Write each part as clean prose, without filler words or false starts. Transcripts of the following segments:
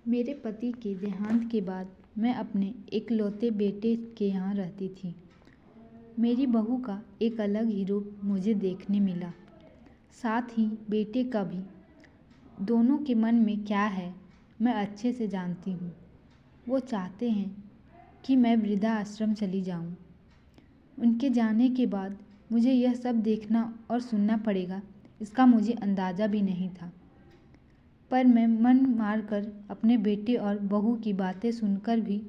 मेरे पति के देहांत के बाद मैं अपने इकलौते बेटे के यहाँ रहती थी। मेरी बहू का एक अलग ही रूप मुझे देखने मिला, साथ ही बेटे का भी। दोनों के मन में क्या है मैं अच्छे से जानती हूँ। वो चाहते हैं कि मैं वृद्धाश्रम चली जाऊँ। उनके जाने के बाद मुझे यह सब देखना और सुनना पड़ेगा, इसका मुझे अंदाज़ा भी नहीं था। पर मैं मन मारकर अपने बेटे और बहू की बातें सुनकर भी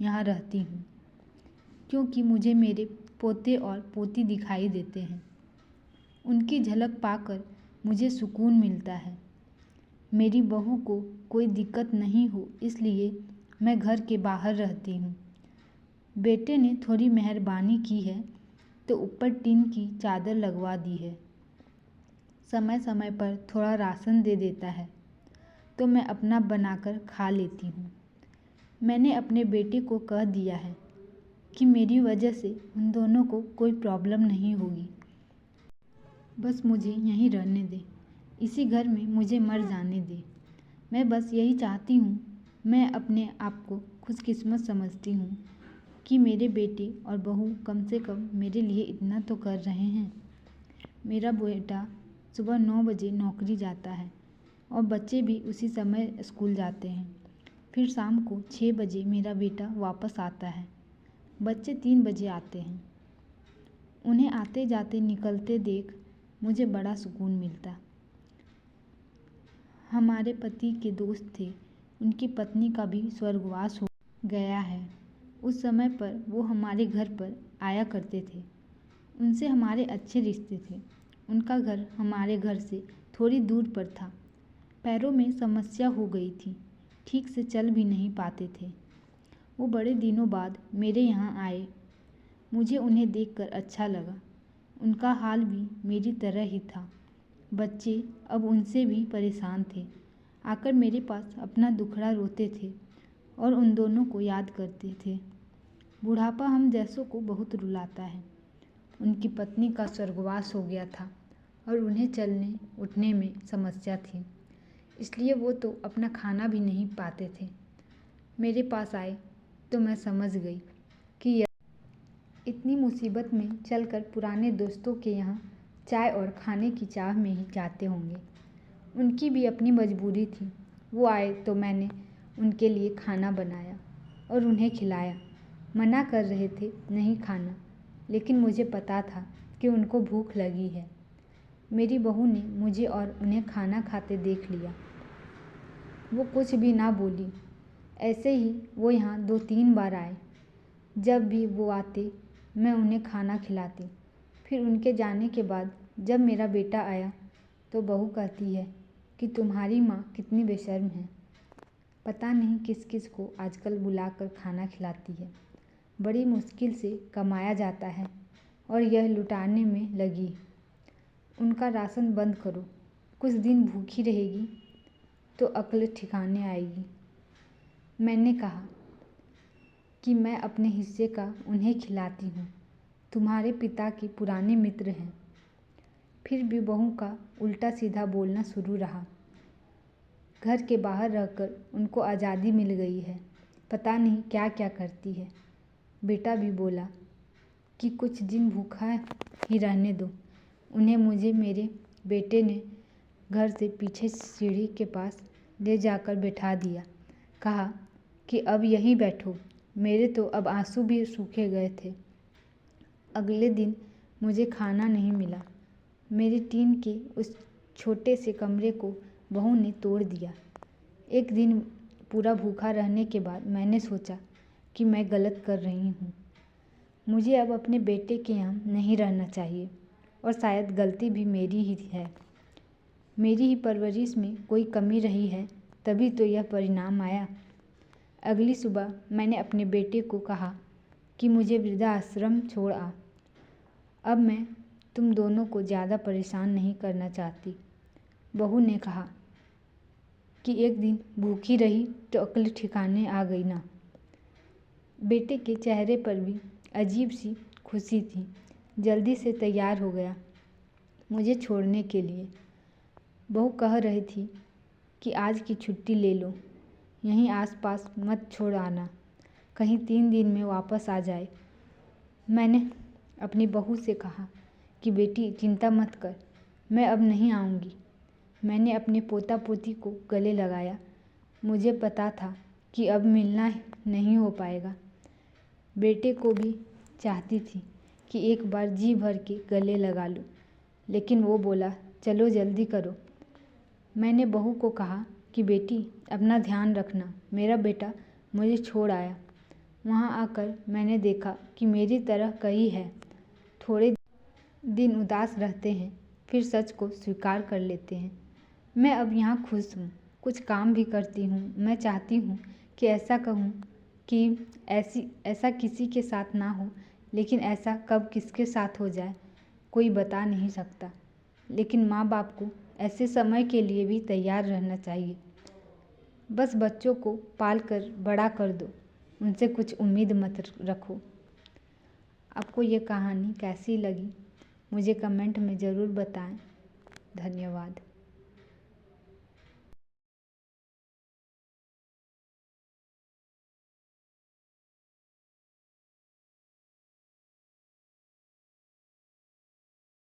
यहाँ रहती हूँ, क्योंकि मुझे मेरे पोते और पोती दिखाई देते हैं। उनकी झलक पाकर मुझे सुकून मिलता है। मेरी बहू को कोई दिक्कत नहीं हो, इसलिए मैं घर के बाहर रहती हूँ। बेटे ने थोड़ी मेहरबानी की है तो ऊपर टीन की चादर लगवा दी है। समय समय पर थोड़ा राशन दे देता है तो मैं अपना बनाकर खा लेती हूँ। मैंने अपने बेटे को कह दिया है कि मेरी वजह से उन दोनों को कोई प्रॉब्लम नहीं होगी। बस मुझे यहीं रहने दे, इसी घर में मुझे मर जाने दे। मैं बस यही चाहती हूँ। मैं अपने आप को खुशकिस्मत समझती हूँ कि मेरे बेटे और बहू कम से कम मेरे लिए इतना तो कर रहे हैं। मेरा बेटा सुबह 9 बजे नौकरी जाता है और बच्चे भी उसी समय स्कूल जाते हैं। फिर शाम को 6 बजे मेरा बेटा वापस आता है। बच्चे 3 बजे आते हैं। उन्हें आते जाते निकलते देख मुझे बड़ा सुकून मिलता। हमारे पति के दोस्त थे, उनकी पत्नी का भी स्वर्गवास हो गया है। उस समय पर वो हमारे घर पर आया करते थे। उनसे हमारे अच्छे रिश्ते थे। उनका घर हमारे घर से थोड़ी दूर पर था। पैरों में समस्या हो गई थी, ठीक से चल भी नहीं पाते थे। वो बड़े दिनों बाद मेरे यहाँ आए। मुझे उन्हें देखकर अच्छा लगा। उनका हाल भी मेरी तरह ही था। बच्चे अब उनसे भी परेशान थे। आकर मेरे पास अपना दुखड़ा रोते थे और उन दोनों को याद करते थे। बुढ़ापा हम जैसों को बहुत रुलाता है। उनकी पत्नी का स्वर्गवास हो गया था और उन्हें चलने उठने में समस्या थी, इसलिए वो तो अपना खाना भी नहीं पाते थे। मेरे पास आए तो मैं समझ गई कि यह इतनी मुसीबत में चलकर पुराने दोस्तों के यहाँ चाय और खाने की चाह में ही जाते होंगे। उनकी भी अपनी मजबूरी थी। वो आए तो मैंने उनके लिए खाना बनाया और उन्हें खिलाया। मना कर रहे थे नहीं खाना, लेकिन मुझे पता था कि उनको भूख लगी है। मेरी बहू ने मुझे और उन्हें खाना खाते देख लिया। वो कुछ भी ना बोली। ऐसे ही वो यहाँ 2-3 बार आए। जब भी वो आते मैं उन्हें खाना खिलाती। फिर उनके जाने के बाद जब मेरा बेटा आया तो बहू कहती है कि तुम्हारी माँ कितनी बेशर्म है। पता नहीं किस किस को आजकल बुलाकर खाना खिलाती है। बड़ी मुश्किल से कमाया जाता है और यह लुटाने में लगी। उनका राशन बंद करो, कुछ दिन भूखी रहेगी तो अक्ल ठिकाने आएगी। मैंने कहा कि मैं अपने हिस्से का उन्हें खिलाती हूँ। तुम्हारे पिता के पुराने मित्र हैं। फिर भी बहू का उल्टा सीधा बोलना शुरू रहा। घर के बाहर रहकर उनको आज़ादी मिल गई है, पता नहीं क्या क्या करती है। बेटा भी बोला कि कुछ दिन भूखा ही रहने दो उन्हें। मुझे मेरे बेटे ने घर से पीछे सीढ़ी के पास ले जाकर बैठा दिया। कहा कि अब यहीं बैठो। मेरे तो अब आंसू भी सूखे गए थे। अगले दिन मुझे खाना नहीं मिला। मेरी टीन के उस छोटे से कमरे को बहू ने तोड़ दिया। एक दिन पूरा भूखा रहने के बाद मैंने सोचा कि मैं गलत कर रही हूँ। मुझे अब अपने बेटे के यहाँ नहीं रहना चाहिए और शायद गलती भी मेरी ही है। मेरी ही परवरिश में कोई कमी रही है, तभी तो यह परिणाम आया। अगली सुबह मैंने अपने बेटे को कहा कि मुझे वृद्धाश्रम छोड़ आ। अब मैं तुम दोनों को ज़्यादा परेशान नहीं करना चाहती। बहू ने कहा कि एक दिन भूखी रही तो अक्ल ठिकाने आ गई ना। बेटे के चेहरे पर भी अजीब सी खुशी थी। जल्दी से तैयार हो गया मुझे छोड़ने के लिए। बहू कह रही थी कि आज की छुट्टी ले लो। यहीं आसपास मत छोड़ आना, कहीं 3 दिन में वापस आ जाए। मैंने अपनी बहू से कहा कि बेटी चिंता मत कर, मैं अब नहीं आऊँगी। मैंने अपने पोता पोती को गले लगाया। मुझे पता था कि अब मिलना नहीं हो पाएगा। बेटे को भी चाहती थी कि एक बार जी भर के गले लगा लूं, लेकिन वो बोला चलो जल्दी करो। मैंने बहू को कहा कि बेटी अपना ध्यान रखना, मेरा बेटा मुझे छोड़ आया। वहाँ आकर मैंने देखा कि मेरी तरह कई है, थोड़े दिन उदास रहते हैं, फिर सच को स्वीकार कर लेते हैं। मैं अब यहाँ खुश हूँ, कुछ काम भी करती हूँ। मैं चाहती हूँ कि ऐसा कहूँ कि ऐसा किसी के साथ ना हो, लेकिन ऐसा कब किसके साथ हो जाए कोई बता नहीं सकता। लेकिन माँ बाप को ऐसे समय के लिए भी तैयार रहना चाहिए। बस बच्चों को पाल कर बड़ा कर दो, उनसे कुछ उम्मीद मत रखो। आपको ये कहानी कैसी लगी मुझे कमेंट में ज़रूर बताएं। धन्यवाद।